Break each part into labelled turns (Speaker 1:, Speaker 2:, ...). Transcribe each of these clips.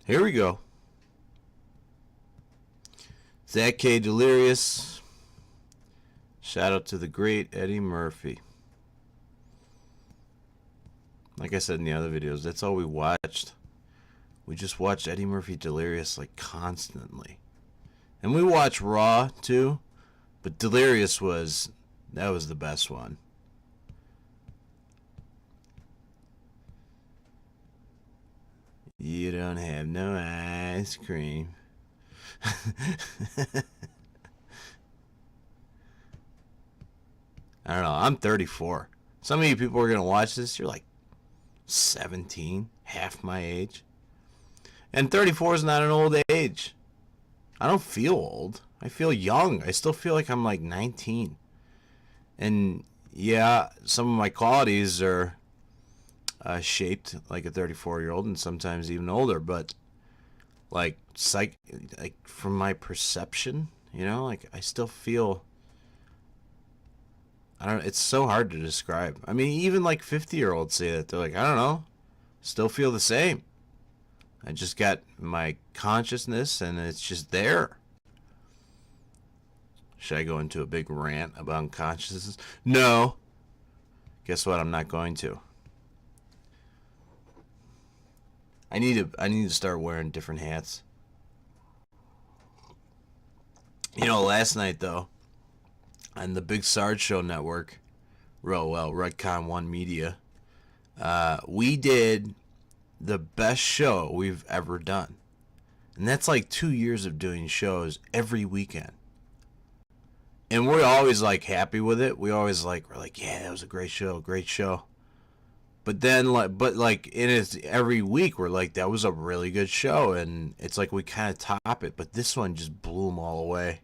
Speaker 1: Here we go. That Kay Delirious. Shout out to the great Eddie Murphy. Like I said in the other videos, that's all we watched. We just watched Eddie Murphy Delirious like constantly. And we watched Raw too, but Delirious was the best one. You don't have no ice cream. I don't know. I'm 34. Some of you people are going to watch this. You're like 17, half my age. And 34 is not an old age. I don't feel old. I feel young. I still feel like I'm like 19. And yeah, some of my qualities are shaped like a 34-year-old and sometimes even older, but like from my perception, you know, like I still feel, I don't know, it's so hard to describe. I mean, even like 50-year-olds say that. They're like, I don't know, still feel the same. I just got my consciousness and it's just there. Should I go into a big rant about consciousness? No. Guess what? I'm not going to. I need to start wearing different hats. You know, last night though, on the Big Sarge Show Network, Redcon One Media, we did the best show we've ever done. And that's like 2 years of doing shows every weekend. And we're always like happy with it. We're like, yeah, that was a great show, great show. But then, in it every week, we're like, that was a really good show, and it's like we kind of top it. But this one just blew them all away.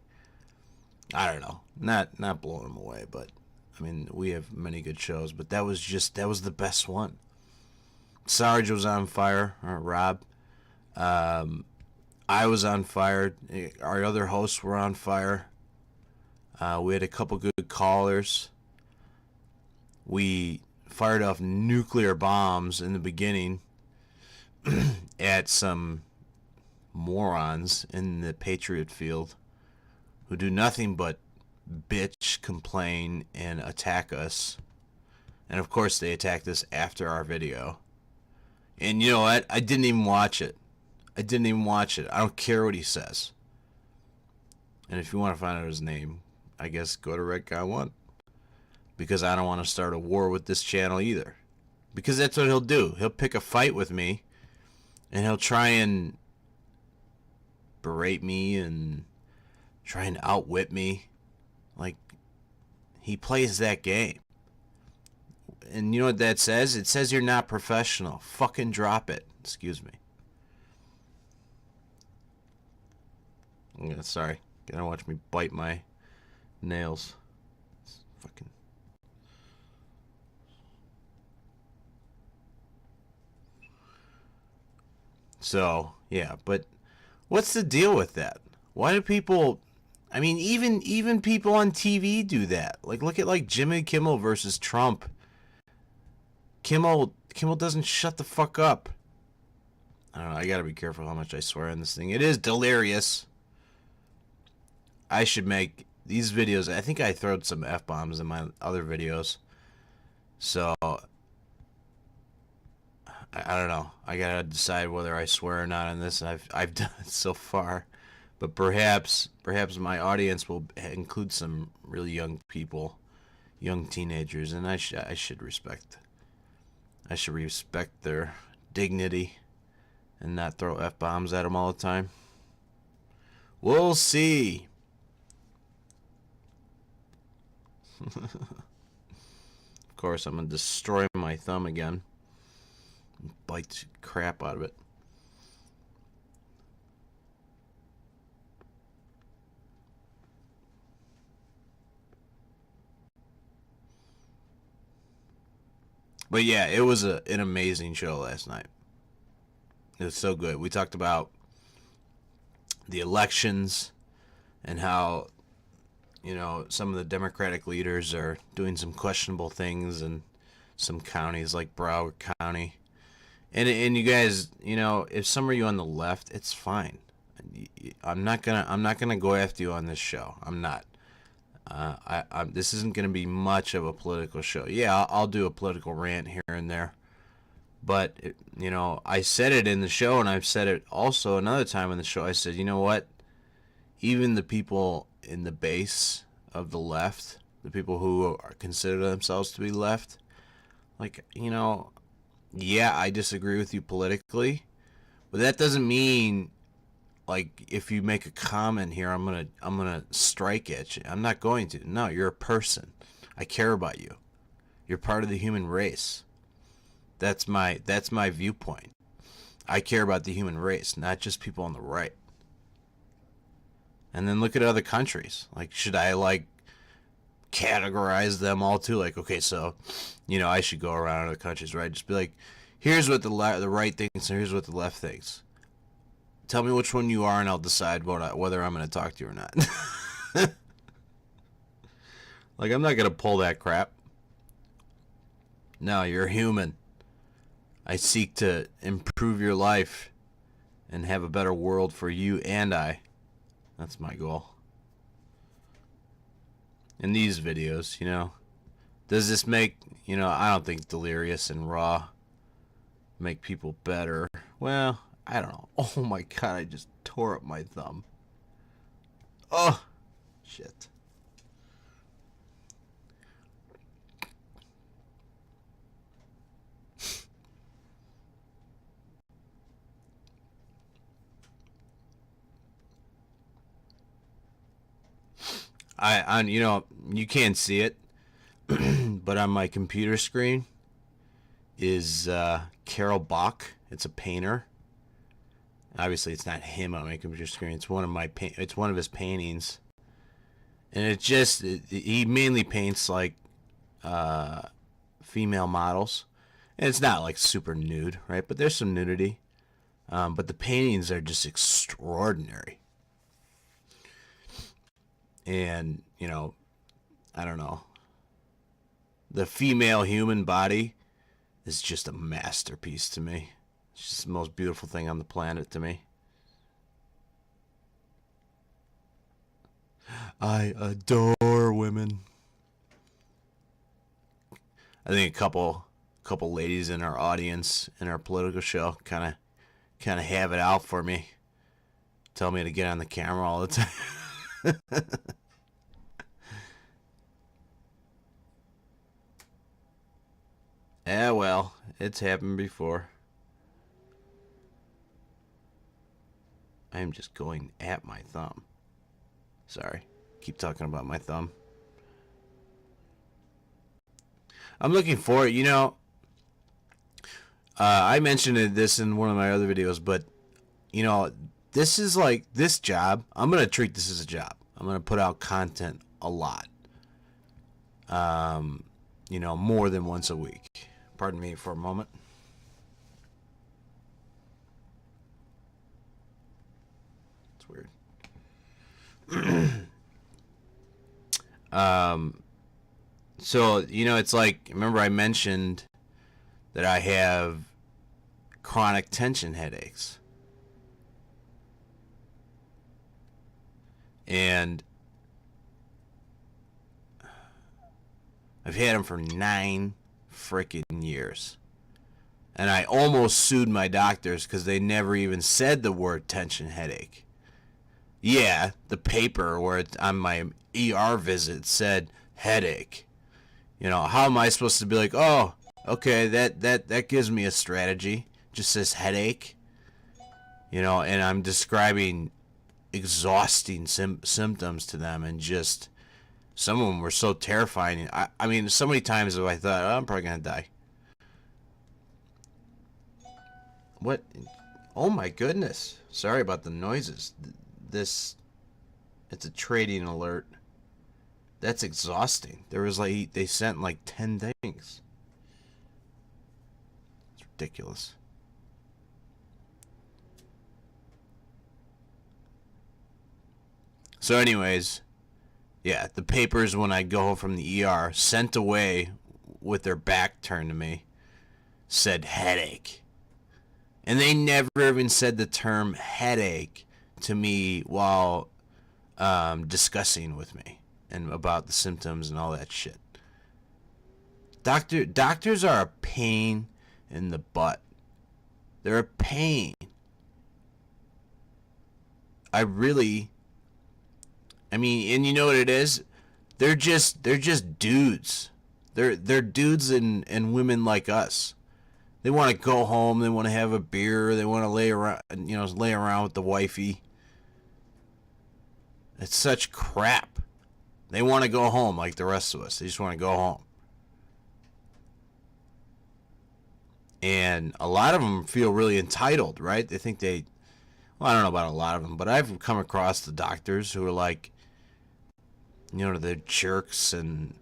Speaker 1: I don't know, not blowing them away, but I mean, we have many good shows, but that was the best one. Sarge was on fire, or Rob. I was on fire. Our other hosts were on fire. We had a couple good callers. We fired off nuclear bombs in the beginning at some morons in the Patriot field who do nothing but bitch, complain, and attack us. And of course they attacked us after our video. And you know what? I didn't even watch it. I don't care what he says. And if you want to find out his name, I guess go to Redcon One. Because I don't want to start a war with this channel either. Because that's what he'll do. He'll pick a fight with me, and he'll try and berate me and try and outwit me. Like, he plays that game. And you know what that says? It says you're not professional. Fucking drop it. Excuse me. Yeah, sorry. Gotta watch me bite my nails. It's fucking... So, yeah, but what's the deal with that? Why do people... I mean, even people on TV do that. Like, look at, like, Jimmy Kimmel versus Trump. Kimmel doesn't shut the fuck up. I don't know, I gotta be careful how much I swear on this thing. It is delirious. I should make these videos... I think I throw some F-bombs in my other videos. So... I don't know. I gotta decide whether I swear or not on this. I've done it so far, but perhaps my audience will include some really young people, young teenagers, and I should respect their dignity and not throw F-bombs at them all the time. We'll see. Of course, I'm gonna destroy my thumb again. Bite the crap out of it. But yeah, it was an amazing show last night. It was so good. We talked about the elections and how, you know, some of the Democratic leaders are doing some questionable things in some counties like Broward County. And you guys, if some of you on the left, it's fine. I'm not gonna go after you on this show. I'm not. This isn't gonna be much of a political show. Yeah, I'll do a political rant here and there, but I said it in the show, and I've said it also another time in the show. I said, you know what? Even the people in the base of the left, the people who consider themselves to be left, like, yeah, I disagree with you politically, but that doesn't mean, like, if you make a comment here, I'm gonna strike at you. I'm not going to. No, you're a person. I care about you. You're part of the human race. That's my viewpoint. I care about the human race, not just people on the right. And then look at other countries. Like, should I, like, categorize them all too? Like, okay, so, I should go around other countries, right? Just be like, here's what the right thinks, and here's what the left thinks. Tell me which one you are, and I'll decide whether I'm going to talk to you or not. Like, I'm not going to pull that crap. No, you're human. I seek to improve your life and have a better world for you and I. That's my goal. In these videos, does this make, I don't think Delirious and Raw make people better. Well, I don't know. Oh my god, I just tore up my thumb. Oh, shit. You can't see it, but on my computer screen is Carol Bach. It's a painter. Obviously, it's not him on my computer screen. It's one of his paintings, and he mainly paints like female models, and it's not like super nude, right? But there's some nudity, but the paintings are just extraordinary. And, I don't know. The female human body is just a masterpiece to me. It's just the most beautiful thing on the planet to me. I adore women. I think a couple ladies in our audience in our political show kind of have it out for me. Tell me to get on the camera all the time. Yeah, well, it's happened before. I am just going at my thumb. Sorry. Keep talking about my thumb. I'm looking forward, I mentioned this in one of my other videos, but, this is like, this job, I'm going to treat this as a job. I'm going to put out content a lot. More than once a week. Pardon me for a moment. It's weird. So, it's like, remember I mentioned that I have chronic tension headaches. And I've had them for 9 freaking years. And I almost sued my doctors because they never even said the word tension headache. Yeah, the paper where on my ER visit said headache. How am I supposed to be like, oh, okay, that gives me a strategy. Just says headache. And I'm describing exhausting symptoms to them, and just some of them were so terrifying. I mean, so many times have I thought, oh, I'm probably gonna die. What? Oh my goodness! Sorry about the noises. It's a trading alert. That's exhausting. There was they sent 10 things. It's ridiculous. So anyways, yeah, the papers when I go home from the ER, sent away with their back turned to me, said headache. And they never even said the term headache to me while discussing with me and about the symptoms and all that shit. Doctors are a pain in the butt. They're a pain. I mean, and you know what it is? They're just dudes. They're dudes and women like us. They want to go home. They want to have a beer. They want to lay around with the wifey. It's such crap. They want to go home like the rest of us. They just want to go home. And a lot of them feel really entitled, right? They think well, I don't know about a lot of them, but I've come across the doctors who are like, they're jerks and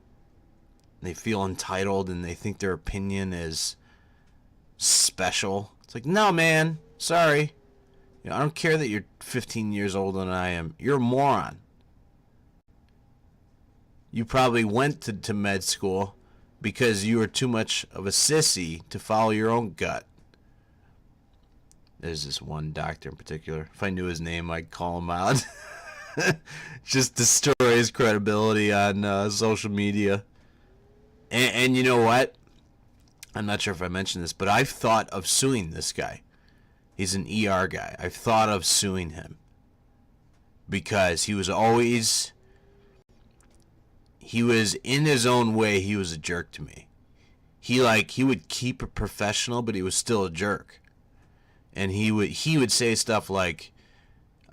Speaker 1: they feel entitled and they think their opinion is special. It's like, no, man, sorry. I don't care that you're 15 years older than I am. You're a moron. You probably went to med school because you were too much of a sissy to follow your own gut. There's this one doctor in particular. If I knew his name, I'd call him out. Just destroy his credibility on social media. And you know what? I'm not sure if I mentioned this, but I've thought of suing this guy. He's an ER guy. I've thought of suing him because he was in his own way, he was a jerk to me. He would keep it professional, but he was still a jerk. And he would say stuff like,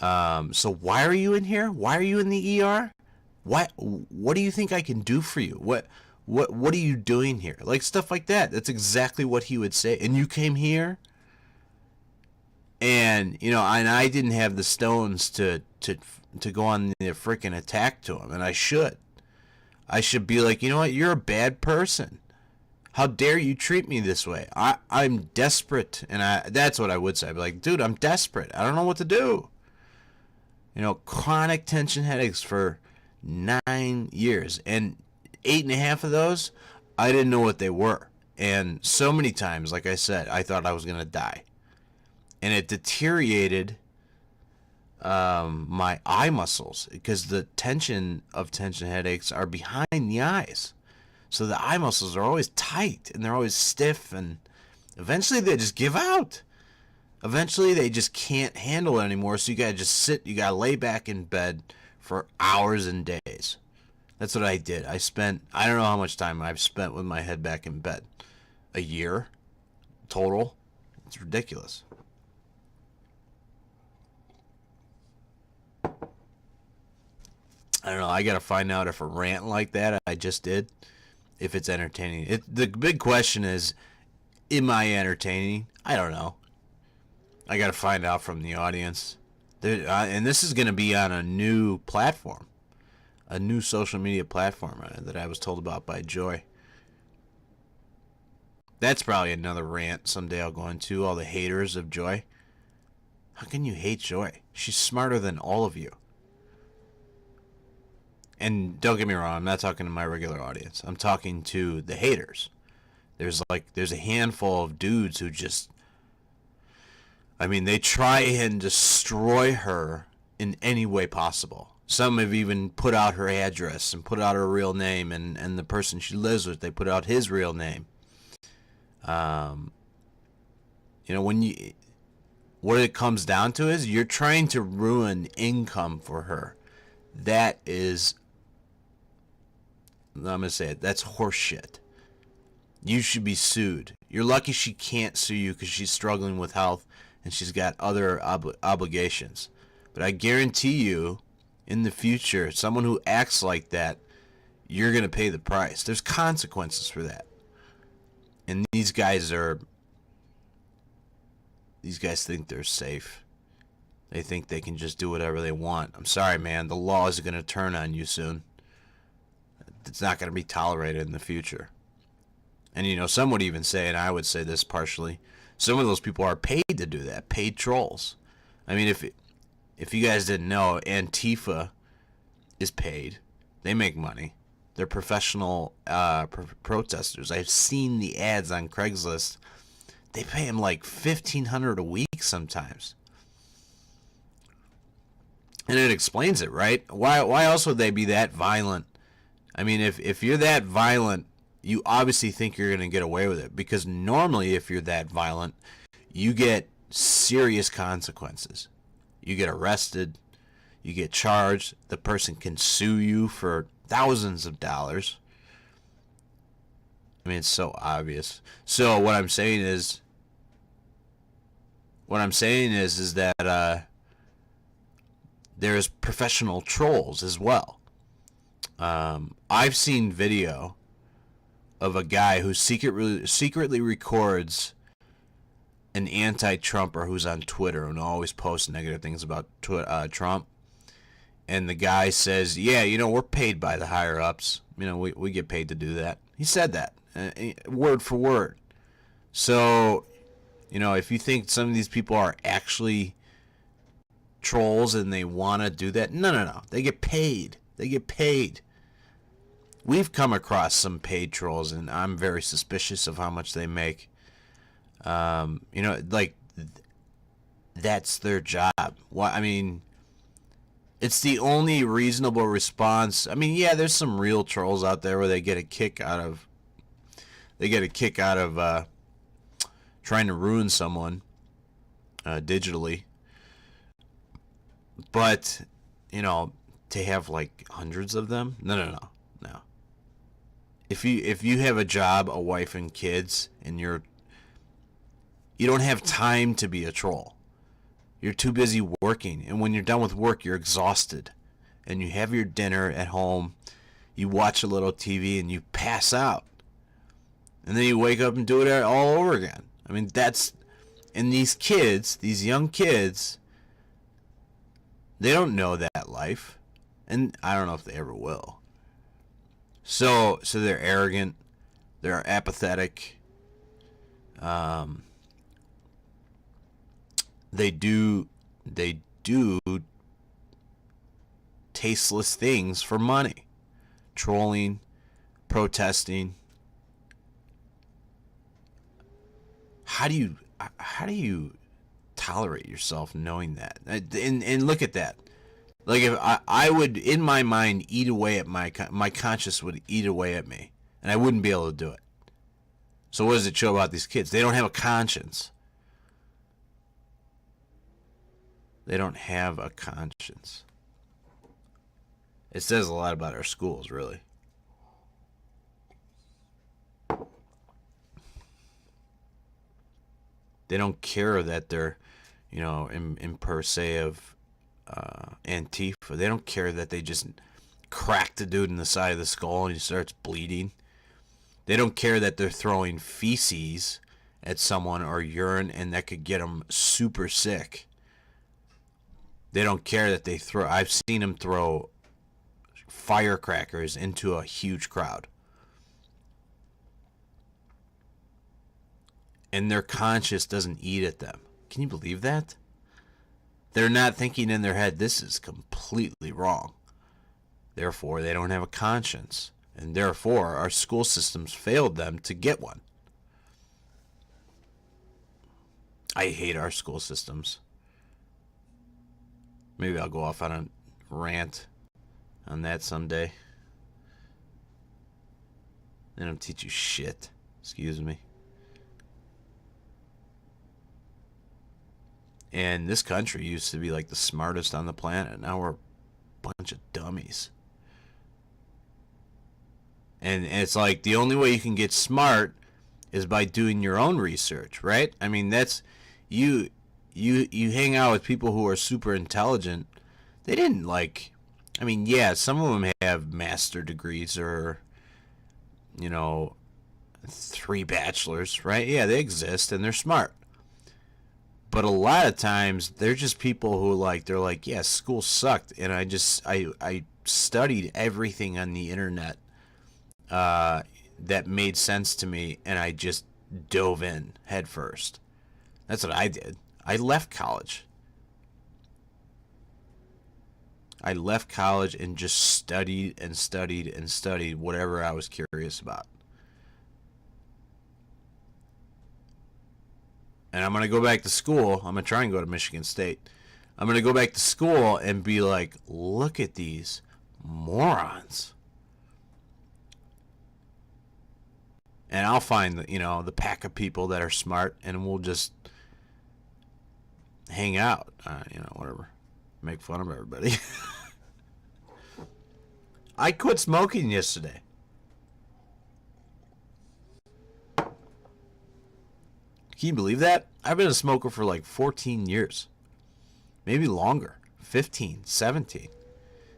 Speaker 1: so why are you in here? Why are you in the ER? What do you think I can do for you? What are you doing here? Like stuff like that. That's exactly what he would say. And you came here? And, and I didn't have the stones to go on the freaking attack to him, and I should. I should be like, you know what? You're a bad person. How dare you treat me this way? I'm desperate, and that's what I would say. I'd be like, dude, I'm desperate. I don't know what to do. Chronic tension headaches for 9 years, and 8.5 of those, I didn't know what they were. And so many times, like I said, I thought I was going to die. And it deteriorated my eye muscles because the tension headaches are behind the eyes. So the eye muscles are always tight and they're always stiff, and eventually they just give out. Eventually they just can't handle it anymore, so you gotta just sit, you gotta lay back in bed for hours and days. That's what I did. I don't know how much time I've spent with my head back in bed. A year total. It's ridiculous. I don't know. I got to find out if a rant like that I just did, if it's entertaining. The big question is, am I entertaining? I don't know. I got to find out from the audience. And this is going to be on a new platform, a new social media platform that I was told about by Joy. That's probably another rant someday I'll go into, all the haters of Joy. How can you hate Joy? She's smarter than all of you. And don't get me wrong, I'm not talking to my regular audience. I'm talking to the haters. There's a handful of dudes who just, they try and destroy her in any way possible. Some have even put out her address and put out her real name, and the person she lives with, they put out his real name. What it comes down to is you're trying to ruin income for her. That is, I'm going to say it, that's horseshit. You should be sued. You're lucky she can't sue you because she's struggling with health and she's got other obligations. But I guarantee you, in the future, someone who acts like that, you're going to pay the price. There's consequences for that. And these guys think they're safe. They think they can just do whatever they want. I'm sorry, man. The law is going to turn on you soon. It's not going to be tolerated in the future. And, some would even say, and I would say this partially, some of those people are paid to do that, paid trolls. If you guys didn't know, Antifa is paid. They make money. They're professional protesters. I've seen the ads on Craigslist they pay him like $1,500 a week sometimes. And it explains it, right? Why else would they be that violent? I mean, if you're that violent, you obviously think you're going to get away with it. Because normally, if you're that violent, you get serious consequences. You get arrested. You get charged. The person can sue you for thousands of dollars. I mean, it's so obvious. So what I'm saying is that there's professional trolls as well. I've seen video of a guy who secretly records an anti-Trumper who's on Twitter and always posts negative things about Trump. And the guy says, yeah, we're paid by the higher-ups. We get paid to do that. He said that, word for word. So, if you think some of these people are actually trolls and they want to do that, no. They get paid. We've come across some paid trolls, and I'm very suspicious of how much they make. That's their job. It's the only reasonable response. Yeah, there's some real trolls out there where they get a kick out of trying to ruin someone digitally. But, to have like hundreds of them? No. If you have a job, a wife and kids, and you don't have time to be a troll. You're too busy working, and when you're done with work, you're exhausted, and you have your dinner at home, you watch a little TV, and you pass out, and then you wake up and do it all over again. And these young kids, they don't know that life, and I don't know if they ever will. So they're arrogant, they're apathetic. They do tasteless things for money. Trolling, protesting. How do you tolerate yourself knowing that? And look at that. Like, if I would, in my mind, eat away at my conscience would eat away at me, and I wouldn't be able to do it. So what does it show about these kids? They don't have a conscience. They don't have a conscience. It says a lot about our schools, really. They don't care that they're, in per se of Antifa. They don't care that they just cracked the dude in the side of the skull and he starts bleeding. They don't care that they're throwing feces at someone or urine and that could get them super sick. They don't care that I've seen them throw firecrackers into a huge crowd. And their conscience doesn't eat at them. Can you believe that? They're not thinking in their head, this is completely wrong. Therefore, they don't have a conscience. And therefore, our school systems failed them to get one. I hate our school systems. Maybe I'll go off on a rant on that someday. They don't teach you shit. Excuse me. And this country used to be like the smartest on the planet. Now we're a bunch of dummies. And it's like the only way you can get smart is by doing your own research, right? That's you hang out with people who are super intelligent. They didn't some of them have master degrees or 3 bachelors, right? Yeah, they exist and they're smart. But a lot of times they're just people who they're like, yeah, school sucked, and I studied everything on the internet that made sense to me, and I just dove in head first. That's what I did. I left college. And just studied and studied and studied whatever I was curious about. and I'm going to go back to school. I'm going to try and go to Michigan State. I'm going to go back to school and be like, look at these morons. And I'll find the pack of people that are smart, and we'll just hang out, whatever, make fun of everybody. I quit smoking yesterday. Can you believe that? I've been a smoker for like 14 years, maybe longer, 15, 17.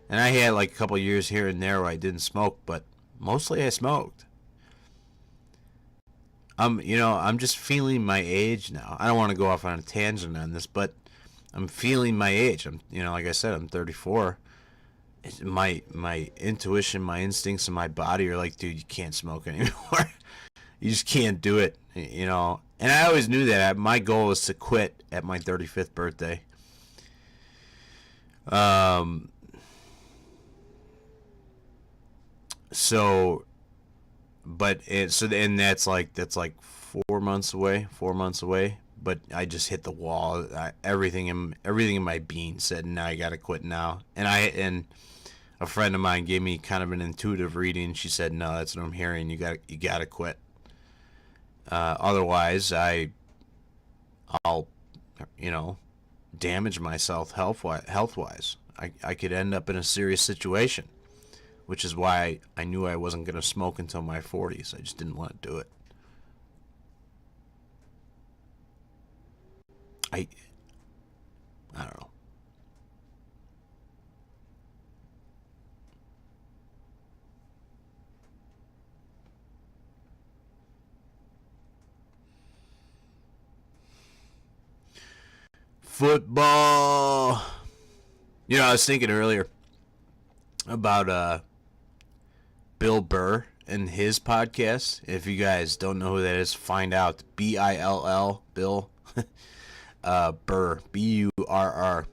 Speaker 1: And I had like a couple years here and there where I didn't smoke, but mostly I smoked. I'm just feeling my age now. I don't want to go off on a tangent on this, but I'm feeling my age. Like I said, I'm 34. My intuition, my instincts, and my body are like, dude, you can't smoke anymore. You just can't do it, And I always knew that. My goal was to quit at my 35th birthday. And that's like 4 months away. 4 months away. But I just hit the wall. Everything in my being said, "Now I gotta quit now." And a friend of mine gave me kind of an intuitive reading. She said, "No, that's what I'm hearing. You gotta quit. Otherwise, I'll damage myself health-wise. I could end up in a serious situation." Which is why I knew I wasn't going to smoke until my 40s. I just didn't want to do it. I don't know. Football. I was thinking earlier about Bill Burr and his podcast. If you guys don't know who that is, find out. Bill, Bill Burr, Burr.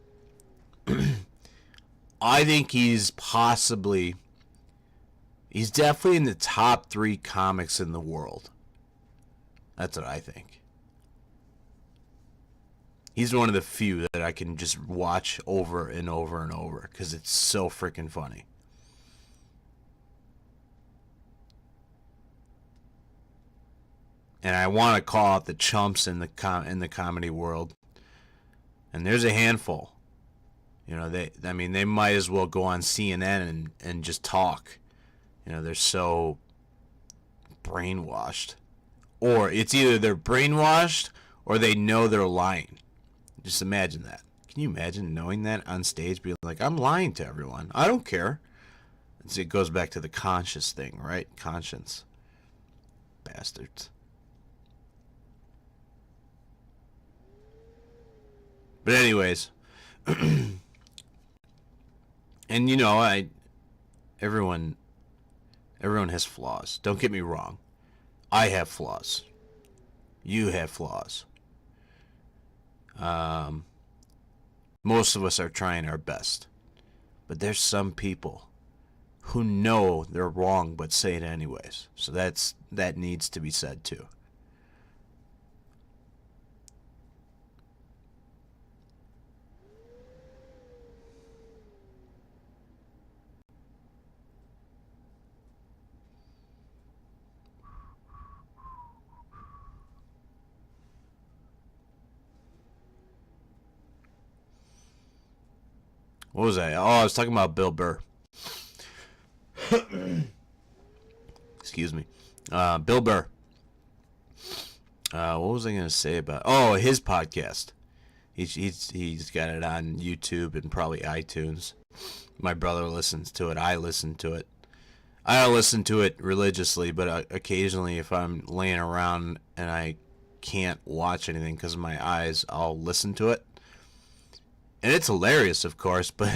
Speaker 1: I think he's definitely in the top 3 comics in the world. That's what I think. He's one of the few that I can just watch over and over and over because it's so freaking funny. And I want to call out the chumps in the comedy world. And there's a handful. They might as well go on CNN and just talk. They're so brainwashed. Or it's either they're brainwashed or they know they're lying. Just imagine that. Can you imagine knowing that on stage, being like, I'm lying to everyone. I don't care. It goes back to the conscious thing, right? Conscience. Bastards. But anyways, and everyone has flaws. Don't get me wrong. I have flaws. You have flaws. Most of us are trying our best. But there's some people who know they're wrong but say it anyways. So that needs to be said too. What was I? Oh, I was talking about Bill Burr. Excuse me. Bill Burr. What was I going to say about? Oh, his podcast. He's got it on YouTube and probably iTunes. My brother listens to it. I listen to it. I don't listen to it religiously, but occasionally if I'm laying around and I can't watch anything because of my eyes, I'll listen to it. And it's hilarious, of course, but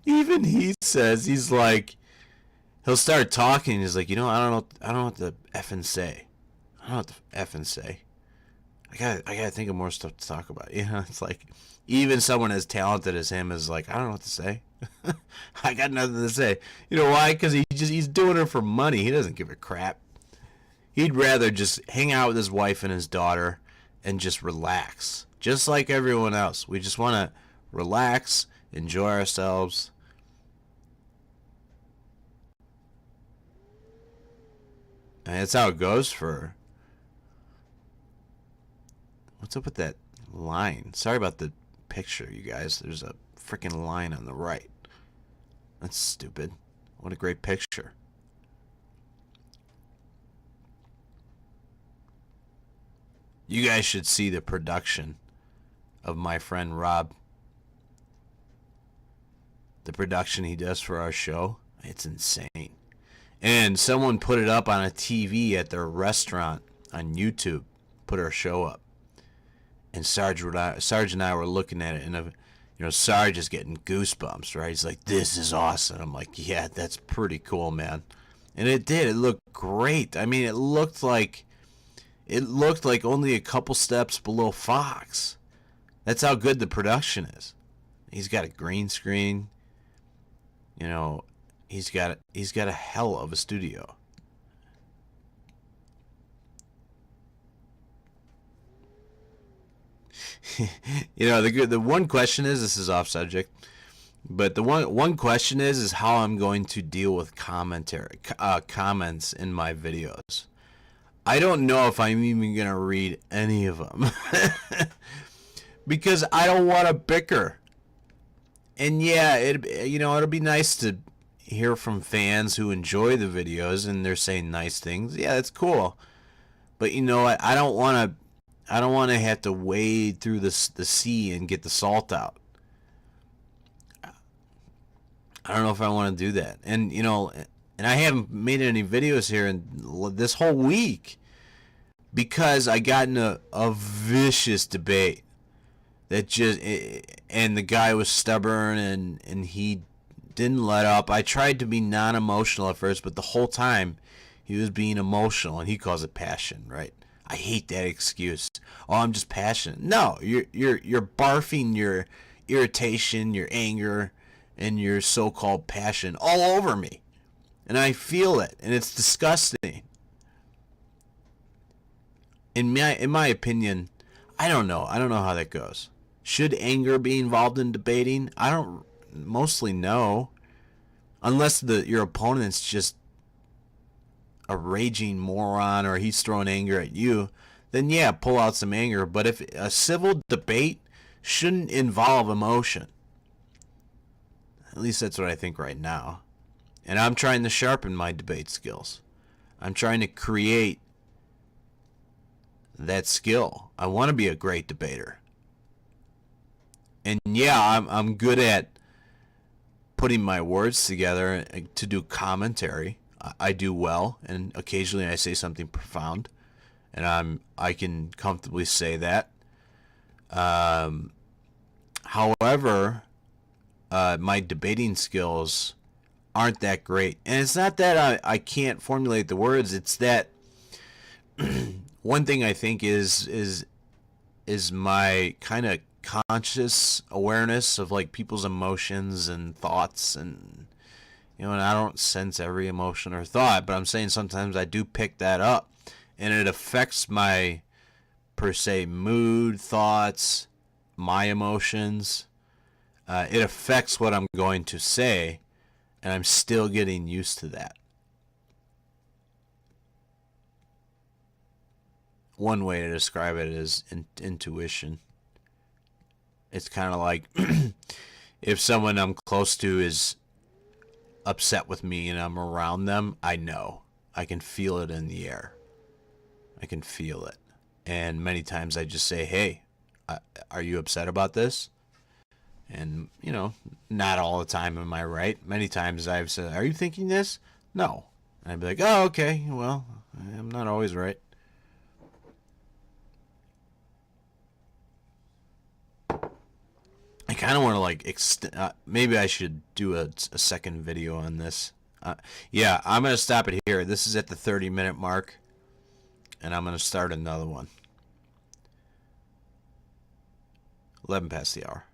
Speaker 1: even he says, he's like, he'll start talking, and he's like, I don't know what to effing say. I don't know what to effing say. I gotta think of more stuff to talk about. It's like, even someone as talented as him is like, I don't know what to say. I got nothing to say. You know why? Because he's doing it for money. He doesn't give a crap. He'd rather just hang out with his wife and his daughter and just relax. Just like everyone else. We just want to relax, enjoy ourselves. And that's how it goes for... What's up with that line? Sorry about the picture, you guys. There's a freaking line on the right. That's stupid. What a great picture. You guys should see the production of my friend Rob. The production he does for our show. It's insane. And someone put it up on a TV at their restaurant on YouTube. Put our show up. And Sarge and I were looking at it, and Sarge is getting goosebumps, right? He's like, "This is awesome." I'm like, "Yeah, that's pretty cool, man." And it did. It looked great. I mean, it looked like only a couple steps below Fox. That's how good the production is. He's got a green screen. He's got a hell of a studio. The one question is, this is off subject, but the one question is how I'm going to deal with comments in my videos. I don't know if I'm even gonna read any of them because I don't want to bicker. And yeah, it'll be nice to hear from fans who enjoy the videos and they're saying nice things. Yeah, that's cool. But you know what? I don't want to have to wade through the sea and get the salt out. I don't know if I want to do that. And and I haven't made any videos here in this whole week because I got in a vicious debate and the guy was stubborn and he didn't let up. I tried to be non-emotional at first, but the whole time he was being emotional, and he calls it passion, right? I hate that excuse. Oh, I'm just passionate. No, you're barfing your irritation, your anger, and your so-called passion all over me. And I feel it, and it's disgusting. In my opinion, I don't know how that goes. Should anger be involved in debating? I don't mostly know. Unless your opponent's just a raging moron or he's throwing anger at you, then yeah, pull out some anger. But if a civil debate shouldn't involve emotion. At least that's what I think right now. And I'm trying to sharpen my debate skills. I'm trying to create that skill. I want to be a great debater. And yeah, I'm good at putting my words together to do commentary. I do well, and occasionally I say something profound, and I can comfortably say that. However, my debating skills aren't that great, and it's not that I can't formulate the words. It's that one thing I think is my kind of conscious awareness of like people's emotions and thoughts, and and I don't sense every emotion or thought, but I'm saying sometimes I do pick that up, and it affects my, per se, mood, thoughts, my emotions. It affects what I'm going to say, and I'm still getting used to that. One way to describe it is intuition. It's kind of like if someone I'm close to is upset with me and I'm around them, I know. I can feel it in the air. I can feel it. And many times I just say, "Hey, are you upset about this?" And, not all the time am I right. Many times I've said, "Are you thinking this?" No. And I'd be like, "Oh, okay. Well, I'm not always right." I kind of want to maybe I should do a second video on this. Yeah, I'm going to stop it here. This is at the 30-minute mark, and I'm going to start another one. 11 past the hour.